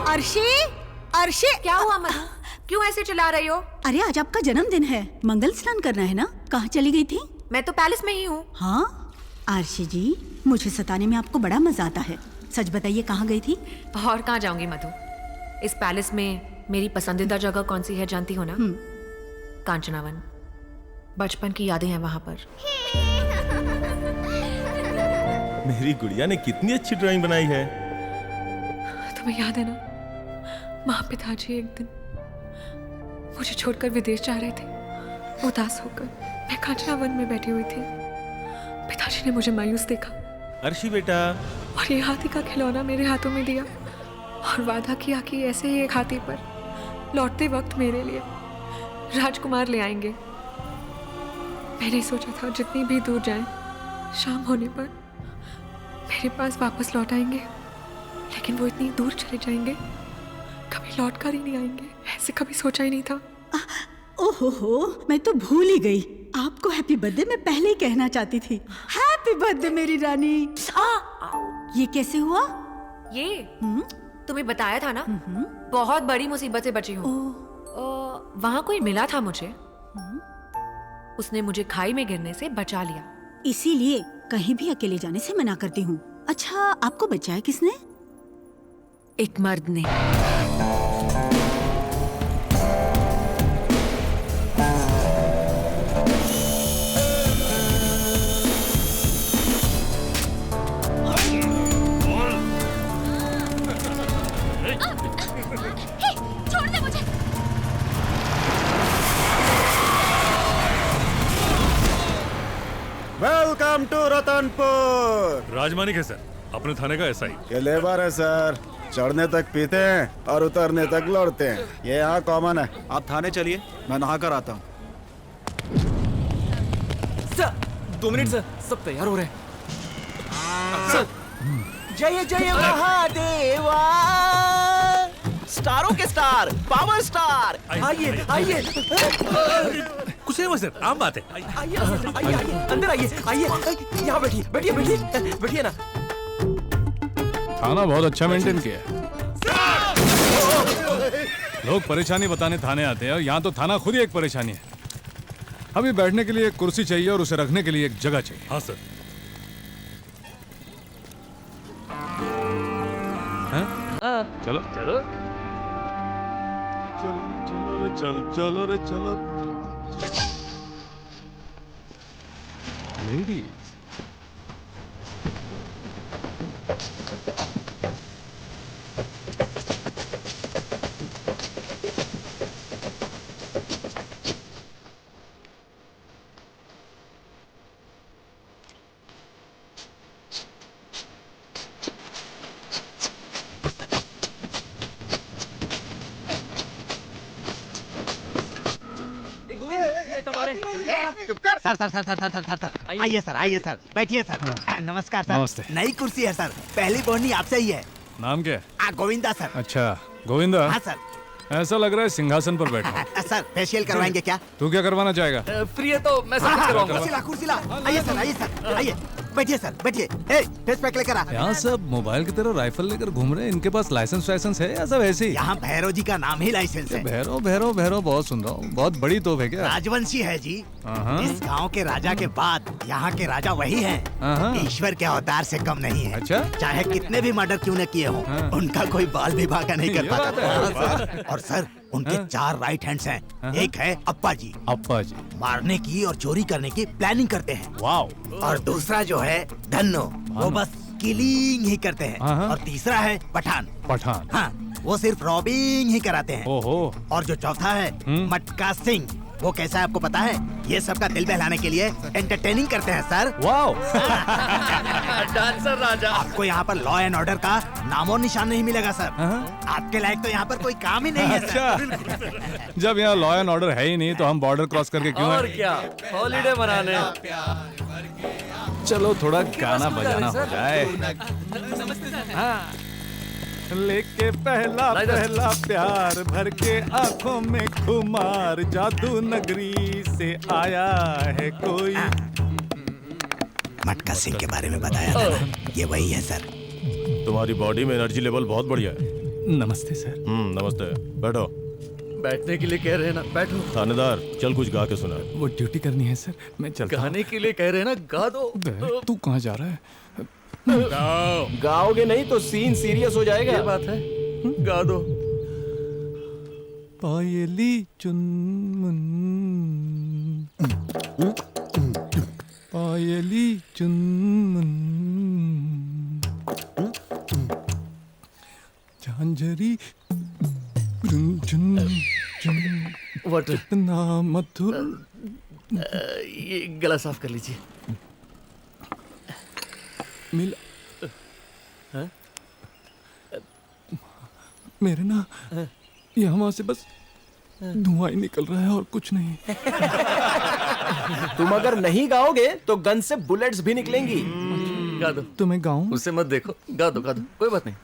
अर्शी, अर्शी, क्या हुआ मधु? क्यों ऐसे चिल्ला रही हो? अरे आज आपका जन्मदिन है, मंगल स्नान करना है ना? कहाँ चली गई थी? मैं तो पैलेस में ही हूँ। हाँ अर्शी जी, मुझे सताने में आपको बड़ा मजा आता है। सच बताइए कहाँ गई थी? और कहाँ जाऊंगी मधु? इस पैलेस में मेरी पसंदीदा जगह कौन सी है जानती हो ना? कांचनावन। बचपन की यादें हैं वहां पर। मेरी गुड़िया ने कितनी अच्छी ड्राइंग बनाई है। तुम्हें याद है ना, माँ पिताजी एक दिन मुझे छोड़कर विदेश जा रहे थे। उदास होकर मैं कांचनावन में बैठी हुई थी। पिताजी ने मुझे मायूस देखा अर्शी बेटा, और ये हाथी का खिलौना मेरे हाथों में दिया और वादा किया कि ऐसे ही एक हाथी पर लौटते वक्त मेरे लिए राजकुमार ले आएंगे। मैंने सोचा था जितनी भी दूर जाएं, शाम होने पर मेरे पास वापस लौट आएंगे, लेकिन वो इतनी दूर चले जाएंगे, कभी लौट कर ही नहीं आएंगे। ऐसे कभी सोचा ही नहीं था। ओहो, मैं तो भूल ही गई। आपको हैप्पी बर्थडे मैं पहले ही कहना चाहती थी। हैप्पी बर्थडे मेरी रानी। ये कैसे हुआ? ये तुम्हें बताया था ना, बहुत बड़ी मुसीबत से बची हूँ। वहां कोई मिला था मुझे, उसने मुझे खाई में गिरने से बचा लिया। इसीलिए कहीं भी अकेले जाने से मना करती हूँ। अच्छा, आपको बचाया किसने? एक मर्द ने। Welcome to Ratanpur. राजमानी है सर, अपने थाने का एसआई। ये लेबर है सर, चढ़ने तक पीते हैं और उतरने तक लौटते हैं। ये यहाँ कॉमन है। आप थाने चलिए, मैं नहा कर आता हूँ। सर 2 मिनट सर, सब तैयार हो रहे हैं। सर जय जय महादेवा, स्टारों के स्टार, पावर स्टार। आइए आइए, कुछ नहीं सर, आम बात है। आइए आइए, अंदर आइए, आइए यहाँ बैठिए, बैठिए बैठिए बैठिए ना। थाना बहुत अच्छा मेंटेन किया है। लोग परेशानी बताने थाने आते हैं और यहाँ तो थाना खुद ही एक परेशानी है। हमें बैठने के लिए एक कुर्सी चाहिए और उसे रखने के लिए एक जगह चाहिए। हाँ सर। चलो चलो चलो रे चलो। लेडीज सर आइए सर, आइए सर, बैठिए सर। नमस्कार सर। नमस्ते। नई कुर्सी है सर, पहली बोनी आपसे ही है। नाम क्या है? गोविंदा सर। अच्छा गोविंदा। हाँ सर। ऐसा लग रहा है सिंहासन पर बैठा। सर फेशियल करवाएंगे क्या? तू क्या करवाना चाहेगा? फ्री है तो मैं सब कुछ करवाऊंगा। कुर्सी ला। आइए सर, आइए सर, आइए बैठिए सर, बैठिए। फेस पैक लेकर आ। यहाँ सब मोबाइल की तरह राइफल लेकर घूम रहे हैं। इनके पास लाइसेंस है या सब ऐसे ही? यहाँ भैरव जी का नाम ही लाइसेंस है। भैरव भैरव भैरव बहुत सुन रहा हूँ। बहुत बड़ी तोप है क्या? राजवंशी है जी। इस गांव के राजा के बाद यहाँ के राजा वही हैं। ईश्वर के अवतार से कम नहीं है। अच्छा? चाहे कितने भी मर्डर क्यों न किए हों, उनका कोई बाल भी बांका नहीं कर पाता। और सर उनके 4 राइट हैंड्स हैं। एक है अप्पा जी। अप्पा जी मारने की और चोरी करने की प्लानिंग करते हैं। वाओ। और दूसरा जो है धन्नो, वो बस किलिंग ही करते हैं। और तीसरा है पठान। पठान हाँ, वो सिर्फ रॉबिंग ही कराते हैं। ओहो। और जो चौथा है मटका सिंह, वो कैसा है आपको पता है? ये सबका दिल बहलाने के लिए एंटरटेनिंग करते हैं सर। वाओ। डांसर राजा। आपको यहाँ पर लॉ एंड ऑर्डर का नामो निशान नहीं मिलेगा सर। आपके लायक तो यहाँ पर कोई काम ही नहीं है सर। अच्छा, जब यहाँ लॉ एंड ऑर्डर है ही नहीं तो हम बॉर्डर क्रॉस करके क्यों और आए? क्या, हॉलीडे मनाने। चलो थोड़ा गाना बजाना हो जाए। हाँ। लेके पहला पहला प्यार भर के आंखों में खुमार, जादू नगरी से आया है कोई। मटका सिंह के बारे में बताया था ना, ये वही है सर। तुम्हारी बॉडी में एनर्जी लेवल बहुत बढ़िया है। नमस्ते सर। नमस्ते, बैठो। बैठने के लिए कह रहे हैं ना, बैठो। थानेदार, चल कुछ गा के सुना। वो ड्यूटी करनी है सर, मैं चलता हूँ। गाने के लिए कह रहे हैं ना, गा दो। तू कहाँ जा रहा है? गाओगे नहीं तो सीन सीरियस हो जाएगा। ये बात है, गा दो। पायली चुनमुन, पायली चुनमुन, झांझरी झुन झुन, वाटर। कितना मधुर। ये गला साफ कर लीजिए। मिल मेरे ना यहाँ से बस धुआं ही निकल रहा है और कुछ नहीं। तुम अगर नहीं गाओगे तो गन से बुलेट्स भी निकलेंगी। गा दो। तो मैं गाऊं? उससे मत देखो, गा दो, गा दो, कोई बात नहीं।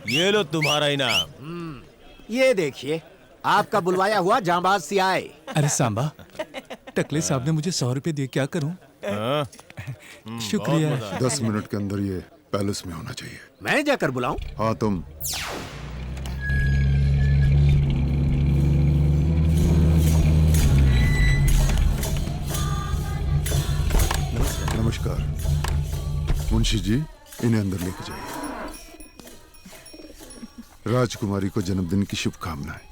ये लो तुम्हारा इनाम। ये देखिए, आपका बुलवाया हुआ जांबाज सियाए। अरे सांबा, टकले साहब ने मुझे 100 रुपए दिए, क्या करूं? शुक्रिया। 10 मिनट के अंदर ये पैलेस में होना चाहिए। मैं जाकर बुलाऊं? हाँ तुम। नमस्कार मुंशी जी, इन्हें अंदर लेके जाइए। राजकुमारी को जन्मदिन की शुभकामनाएं।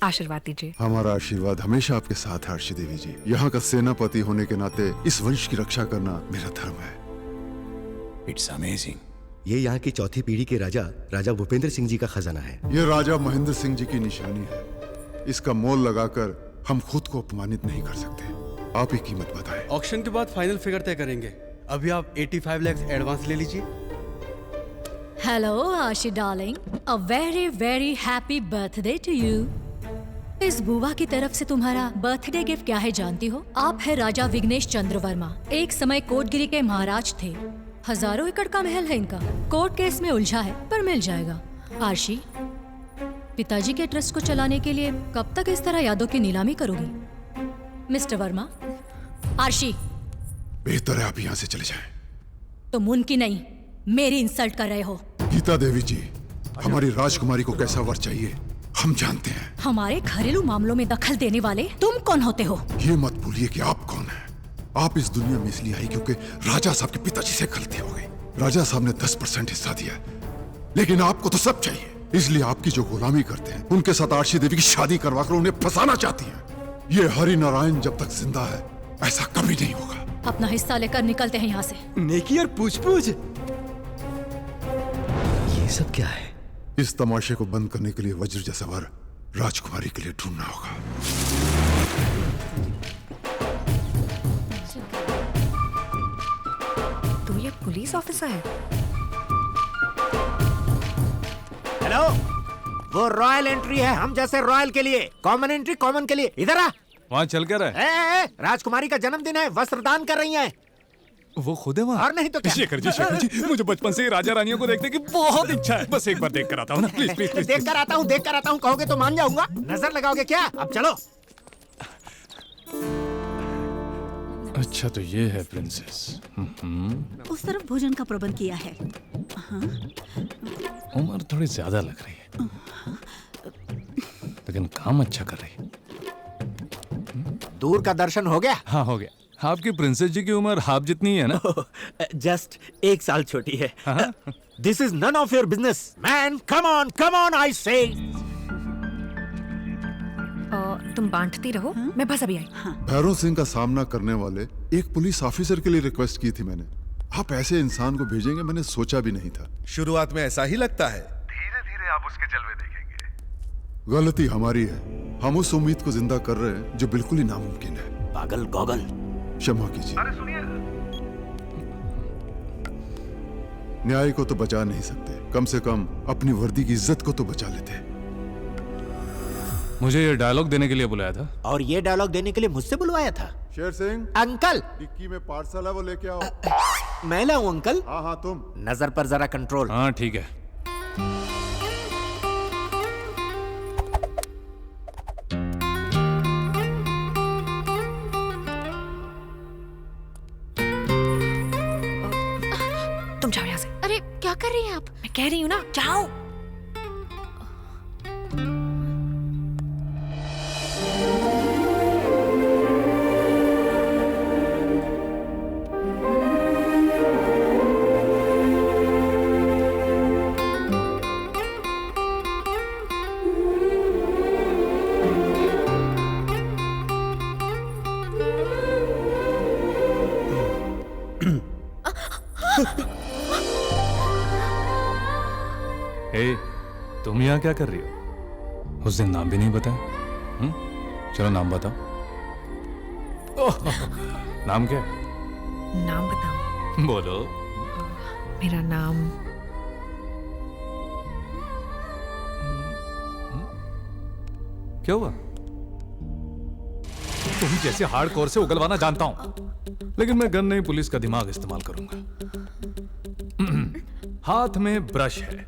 आशीर्वाद दीजिए। हमारा आशीर्वाद हमेशा आपके साथ है आरशी देवी जी। यहाँ का सेनापति होने के नाते इस वंश की रक्षा करना मेरा धर्म है। It's amazing. ये यहाँ की चौथी पीढ़ी के राजा भूपेंद्र सिंह जी का खजाना है। ये राजा महेंद्र सिंह जी की निशानी है। इसका मोल लगाकर हम खुद को अपमानित नहीं कर सकते। आप ही कीमत बताएं। ऑक्शन के बाद फाइनल फिगर तय करेंगे। अभी आप 85 लाख एडवांस ले लीजिए। Hello Ashi darling, a very very happy birthday to you. इस बुआ की तरफ से तुम्हारा बर्थडे गिफ्ट क्या है जानती हो? आप है राजा विघ्नेश चंद्र वर्मा। एक समय कोटगिरी के महाराज थे। हजारों एकड़ का महल है इनका। कोर्ट केस में उलझा है पर मिल जाएगा। आशी, पिताजी के ट्रस्ट को चलाने के लिए कब तक इस तरह यादों की नीलामी करोगी? मिस्टर वर्मा। आशी, बेहतर है आप यहाँ से चले जाएं। तुम उनकी नहीं मेरी इंसल्ट कर रहे हो। गीता देवी जी, हमारी राजकुमारी को कैसा वर चाहिए हम जानते हैं। हमारे घरेलू मामलों में दखल देने वाले तुम कौन होते हो? ये मत भूलिए कि आप कौन हैं। आप इस दुनिया में इसलिए आई क्योंकि राजा साहब के पिताजी से गलती हो गई। राजा साहब ने 10% हिस्सा दिया, लेकिन आपको तो सब चाहिए। इसलिए आपकी जो गुलामी करते हैं उनके साथ आरशी देवी की शादी करवाकर उन्हें फंसाना चाहती है। ये हरि नारायण जब तक जिंदा है ऐसा कभी नहीं होगा। अपना हिस्सा लेकर निकलते हैं यहाँ से। नेकी और पूछ-पूछ, ये सब क्या है? इस तमाशे को बंद करने के लिए वज्र जैसा वर राजकुमारी के लिए ढूंढना होगा। तो ये पुलिस ऑफिसर है? हेलो, वो रॉयल एंट्री है हम जैसे रॉयल के लिए। कॉमन एंट्री कॉमन के लिए। इधर आ। वहाँ चल कर है। राजकुमारी का जन्मदिन है, वस्त्र दान कर रही हैं। वो खुद है वहाँ? और नहीं तो क्या? शेखर जी, मुझे बचपन से ही राजा रानियों को देखने की बहुत इच्छा है। बस एक बार देख कर आता हूँ ना, प्लीज प्लीज प्लीज। देख कर आता हूँ कहोगे तो मान जाऊंगा। नजर लगाओगे क्या? अब चलो। अच्छा तो ये है प्रिंसेस। उस तरफ भोजन का प्रबंध किया है। हाँ। उम्र थोड़ी ज्यादा लग रही है, लेकिन काम अच्छा कर रही है। दूर का दर्शन हो गया? हाँ हो गया। आपकी प्रिंसेस जी की उम्र आप जितनी है ना? जस्ट 1 साल छोटी है। This is none of your business man. Come on I say. तुम बांटती रहो, मैं बस अभी आई। भैरव सिंह का सामना करने वाले एक पुलिस ऑफिसर के लिए रिक्वेस्ट की थी मैंने। आप ऐसे इंसान को भेजेंगे मैंने सोचा भी नहीं था। शुरुआत में ऐसा ही लगता है, धीरे धीरे आप उसके जलवे देखेंगे। गलती हमारी है, हम उस उम्मीद को जिंदा कर रहे हैं जो बिल्कुल ही नामुमकिन है। पागल गॉगल, क्षमा कीजिए। अरे सुनिए, न्याय को तो बचा नहीं सकते, कम से कम अपनी वर्दी की इज्जत को तो बचा लेते। मुझे ये डायलॉग देने के लिए बुलाया था। और ये डायलॉग देने के लिए मुझसे बुलवाया था? शेर सिंह अंकल, डिक्की में पार्सल है वो लेके आओ। मैं लाऊं अंकल? हाँ तुम। नजर पर जरा कंट्रोल। हाँ ठीक है। तुम जाओ यहाँ से। अरे क्या कर रही हैं आप? मैं कह रही हूँ ना, जाओ। तुम यहाँ क्या कर रही हो? उस दिन नाम भी नहीं बताया। चलो नाम बताओ। नाम क्या है? नाम बताओ। बोलो। मेरा नाम क्या हुआ? तुम जैसे हार्डकोर से उगलवाना जानता हूं, लेकिन मैं गन नहीं पुलिस का दिमाग इस्तेमाल करूंगा। हाथ में ब्रश है।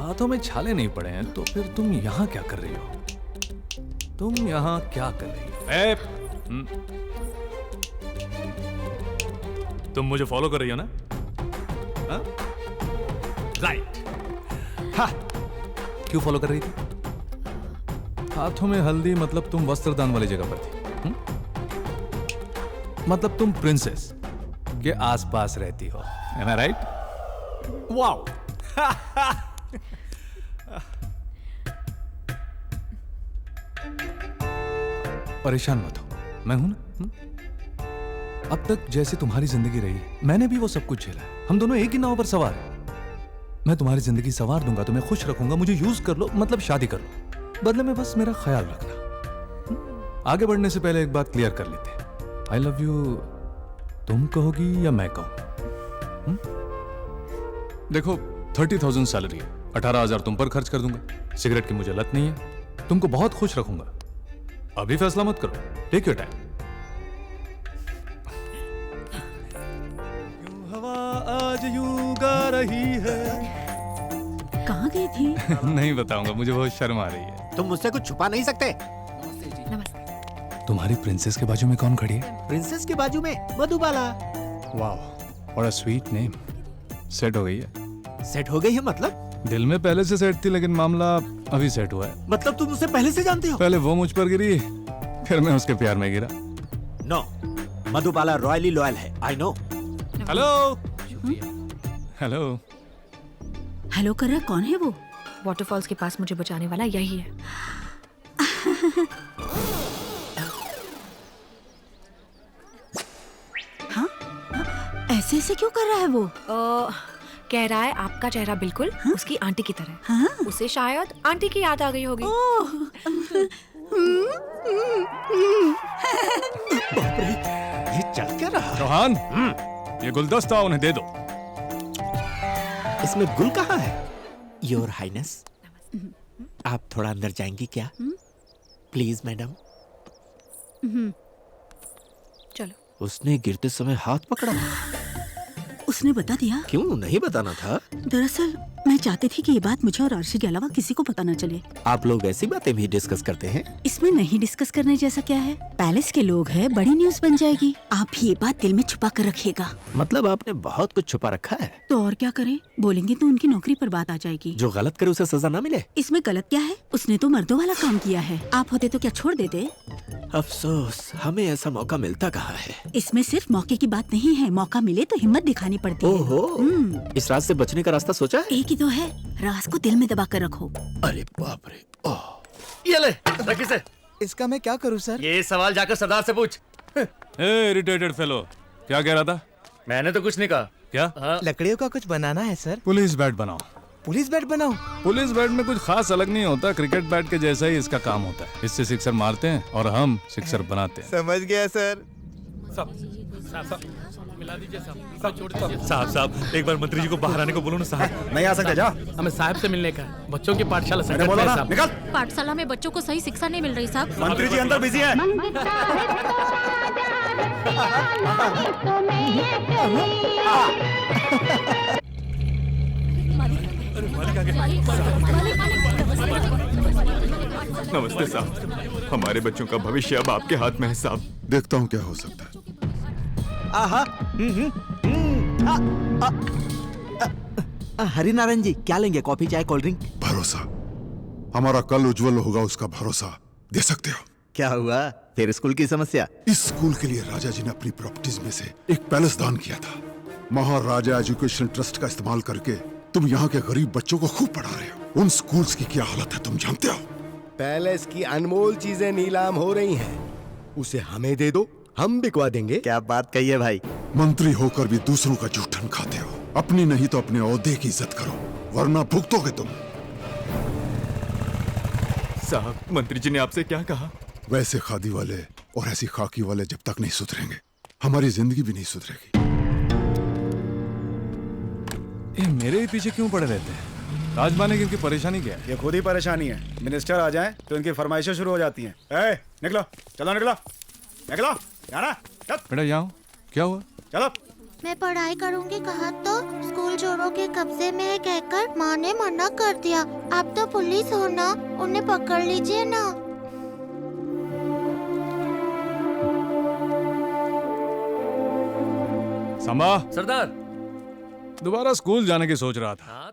हाथों में छाले नहीं पड़े हैं, तो फिर तुम यहां क्या कर रही हो? तुम यहां क्या कर रही हो? तुम मुझे फॉलो कर रही हो ना? राइट। क्यों फॉलो कर रही थी? हाथों में हल्दी मतलब तुम वस्त्रदान वाली जगह पर थी। मतलब तुम प्रिंसेस के आसपास रहती हो। Am I right? वाओ। परेशान मत हो, मैं हूं ना। अब तक जैसे तुम्हारी जिंदगी रही है, मैंने भी वो सब कुछ झेला है। हम दोनों एक ही नाव पर सवार हैं। मैं तुम्हारी जिंदगी संवार दूंगा, तुम्हें खुश रखूंगा। मुझे यूज कर लो, मतलब शादी कर लो। बदले में बस मेरा ख्याल रखना। आगे बढ़ने से पहले एक बात क्लियर कर लेते हैं। आई लव यू तुम कहोगी या मैं कहूं? देखो 30,000 सैलरी है, 18,000 तुम पर खर्च कर दूंगा। सिगरेट की मुझे लत नहीं है, तुमको बहुत खुश रखूंगा। अभी फैसला मत करो, टेक योर टाइम। हवा आज यूं गा रही है। कहाँ गई थी? नहीं बताऊंगा, मुझे बहुत शर्म आ रही है। तुम मुझसे कुछ छुपा नहीं सकते। नमस्ते। तुम्हारी प्रिंसेस के बाजू में कौन खड़ी है? प्रिंसेस के बाजू में मधुबाला। वाह, what a sweet name. Set हो गई है? सेट हो गई है मतलब? दिल में पहले से सेट थी, लेकिन मामला अभी सेट हुआ है। मतलब तुम उसे पहले से जानते हो? पहले वो मुझ पर गिरी, फिर मैं उसके प्यार में गिरा। नो, मधुबाला रॉयली लॉयल है। I know. Hello hello hello कर रहा, कौन है वो? वाटरफॉल्स के पास मुझे बचाने वाला यही है। हाँ? ऐसे ऐसे क्यों कर रहा है वो? कह रहा है आपका चेहरा बिल्कुल उसकी आंटी की तरह। हाँ? उसे शायद आंटी की याद आ गई होगी। ये चल क्या रहा? चौहान, ये गुलदस्ता उन्हें दे दो। इसमें गुल कहाँ है? योर हाइनेस, आप थोड़ा अंदर जाएंगी क्या? Please madam. चलो। उसने गिरते समय हाथ पकड़ा। उसने बता दिया? क्यों नहीं बताना था? दरअसल मैं चाहती थी कि ये बात मुझे और अर्शी के अलावा किसी को पता न चले। आप लोग ऐसी बातें भी डिस्कस करते हैं? इसमें नहीं डिस्कस करने जैसा क्या है? पैलेस के लोग हैं, बड़ी न्यूज बन जाएगी। आप ये बात दिल में छुपा कर रखिएगा। मतलब आपने बहुत कुछ छुपा रखा है? तो और क्या करें, बोलेंगे तो उनकी नौकरी पर बात आ जाएगी। जो गलत करे उसे सजा ना मिले? इसमें गलत क्या है? उसने तो मर्दों वाला काम किया है। आप होते तो क्या छोड़ देते? अफसोस, हमें ऐसा मौका मिलता कहाँ है। इसमें सिर्फ मौके की बात नहीं है, मौका मिले तो हिम्मत दिखानी पड़ती है। ओहो, इस रात से बचने का रास्ता सोचा है? एक ही तो है, राज को दिल में दबा कर रखो। अरे बाप रे, ये ले, रखी से। इसका मैं क्या करूं सर? ये सवाल जाकर सरदार से पूछ। इरिटेटेड फेलो, क्या कह रहा था? मैंने तो कुछ नहीं कहा। क्या? लकड़ियों का कुछ बनाना है सर। पुलिस बैट बनाओ। पुलिस बैट बनाओ? पुलिस बैट में कुछ खास अलग नहीं होता, क्रिकेट बैट के जैसा ही इसका काम होता है। इससे सिक्सर मारते हैं और हम सिक्सर बनाते हैं। समझ गया सर। मिला दीजिए साहब, एक बार मंत्री जी को बाहर आने को बोलो ना साहब। नहीं आ सकते, जा। हमें साहब से मिलने का है, बच्चों की पाठशाला मैंने बोला ना, निकल। पाठशाला में बच्चों को सही शिक्षा नहीं मिल रही साहब। मंत्री जी अंदर बिजी है। नमस्ते साहब, हमारे बच्चों का भविष्य अब आपके हाथ में है साहब। देखता हूँ क्या हो सकता है। हरिनारायण जी, क्या लेंगे? कॉफी, चाय, कोल्ड ड्रिंक? भरोसा, हमारा कल उज्जवल होगा, उसका भरोसा दे सकते हो? क्या हुआ फिर? स्कूल की समस्या? इस स्कूल के लिए राजा जी ने अपनी प्रॉपर्टीज में से एक पैलेस दान किया था। महाराजा एजुकेशन ट्रस्ट का इस्तेमाल करके तुम यहाँ के गरीब बच्चों को खूब पढ़ा रहे हो। उन स्कूल्स की क्या हालत है तुम जानते हो? पैलेस की अनमोल चीजें नीलाम हो रही हैं, उसे हमें दे दो, हम बिकवा देंगे। क्या बात कही है भाई। मंत्री होकर भी दूसरों का जूठन खाते हो। अपनी नहीं तो अपने ओहदे की इज्जत करो, वरना भुगतोगे तुम। साहब, मंत्री जी ने आपसे क्या कहा? वैसे खादी वाले और ऐसी खाकी वाले जब तक नहीं सुधरेंगे, हमारी जिंदगी भी नहीं सुधरेगी। ये मेरे ही पीछे क्यों पड़े रहते हैं? राजमाने की इनकी परेशानी क्या है? ये खुद ही परेशानी है। मिनिस्टर आ जाएं तो इनकी फरमाइशें शुरू हो जाती हैं। ए, निकलो, चलो निकलो, निकलो, जाना। बेटा यहाँ क्या हुआ? चलो। मैं पढ़ाई करूंगी कहा तो स्कूल चोरों के कब्जे में है कहकर माँ ने मना कर दिया। आप तो पुलिस हो ना, उन्हें पकड़ लीजिए ना। संभा सरदार, दोबारा स्कूल जाने की सोच रहा था।